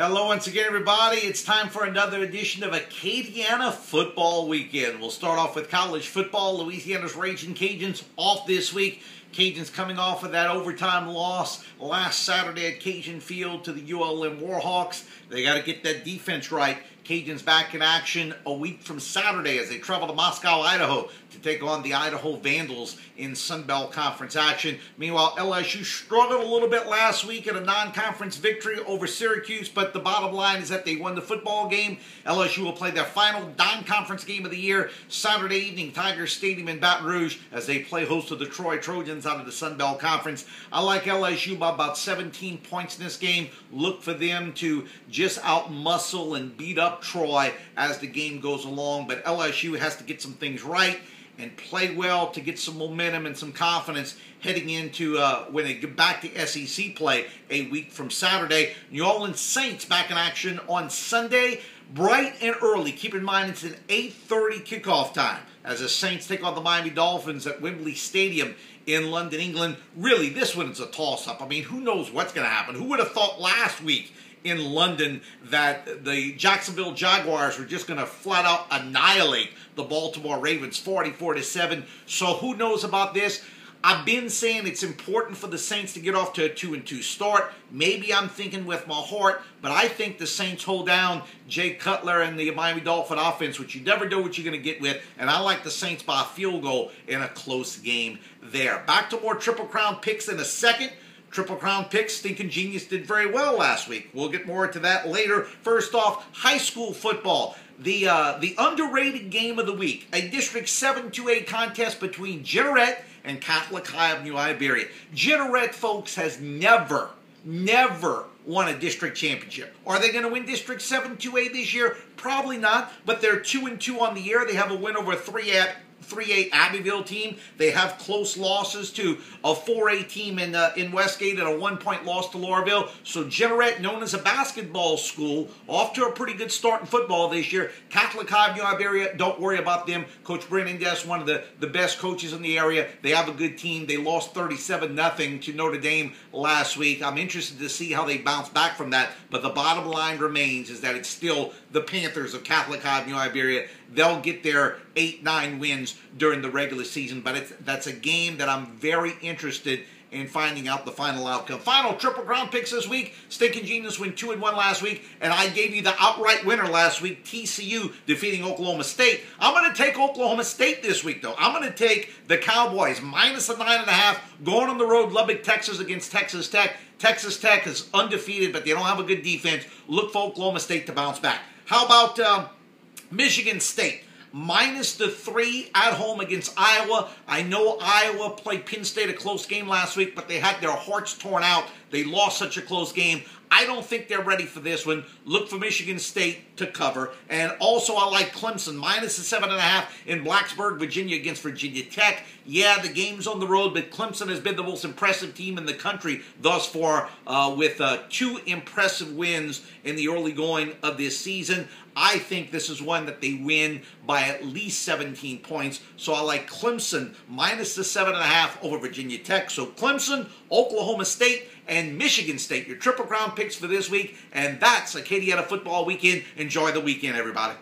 Hello once again, everybody. It's time for another edition of Acadiana Football Weekend. We'll start off with college football. Louisiana's Raging Cajuns off this week. Cajuns coming off of that overtime loss last Saturday at Cajun Field to the ULM Warhawks. They got to get that defense right. Cajuns back in action a week from Saturday as they travel to Moscow, Idaho to take on the Idaho Vandals in Sun Belt Conference action. Meanwhile, LSU struggled a little bit last week in a non-conference victory over Syracuse, but the bottom line is that they won the football game. LSU will play their final non-conference game of the year Saturday evening, Tiger Stadium in Baton Rouge, as they play host to the Troy Trojans out of the Sun Belt Conference. I like LSU by about 17 points in this game. Look for them to just out-muscle and beat up Troy as the game goes along, but LSU has to get some things right and play well to get some momentum and some confidence heading into when they get back to SEC play a week from Saturday. New Orleans Saints back in action on Sunday, bright and early. Keep in mind it's an 8:30 kickoff time as the Saints take on the Miami Dolphins at Wembley Stadium in London, England. Really, this one is a toss-up. I mean, who knows what's going to happen? Who would have thought last week in London that the Jacksonville Jaguars were just going to flat out annihilate the Baltimore Ravens 44-7. So who knows about this? I've been saying it's important for the Saints to get off to a 2-2 start. Maybe I'm thinking with my heart, but I think the Saints hold down Jay Cutler and the Miami Dolphin offense, which you never know what you're going to get with, and I like the Saints by a field goal in a close game there. Back to more Triple Crown picks in a second. Triple Crown picks, Stinking Genius did very well last week. We'll get more into that later. First off, high school football. The underrated game of the week. A District 7-2A contest between Jeanerette and Catholic High of New Iberia. Jeanerette, folks, has never won a district championship. Are they going to win District 7-2A this year? Probably not, but they're 2-2 on the year. They have a win over a 3A Abbeville team. They have close losses to a 4A team in Westgate and a 1-point loss to Laurelville. So Jeanerette, known as a basketball school, off to a pretty good start in football this year. Catholic High of New Iberia, don't worry about them. Coach Brandon Guest, one of the best coaches in the area. They have a good team. They lost 37-0 to Notre Dame last week. I'm interested to see how they bounce back from that. But the bottom line remains is that it's still the Panthers of Catholic High of New Iberia. They'll get their 8-9 wins during the regular season, but that's a game that I'm very interested in finding out the final outcome. Final Triple Crown picks this week. Stinking Genius went 2-1 last week, and I gave you the outright winner last week, TCU defeating Oklahoma State. I'm going to take Oklahoma State this week, though. I'm going to take the Cowboys, minus a 9.5, going on the road, Lubbock, Texas, against Texas Tech. Texas Tech is undefeated, but they don't have a good defense. Look for Oklahoma State to bounce back. How about Michigan State? Minus the 3 at home against Iowa. I know Iowa played Penn State a close game last week, but they had their hearts torn out. They lost such a close game. I don't think they're ready for this one. Look for Michigan State to cover. And also I like Clemson, minus the 7.5 in Blacksburg, Virginia against Virginia Tech. Yeah, the game's on the road, but Clemson has been the most impressive team in the country thus far with 2 impressive wins in the early going of this season. I think this is one that they win by at least 17 points. So I like Clemson minus the 7.5 over Virginia Tech. So Clemson, Oklahoma State, and Michigan State, your Triple Crown picks for this week. And that's Acadiana Football Weekend. Enjoy the weekend, everybody.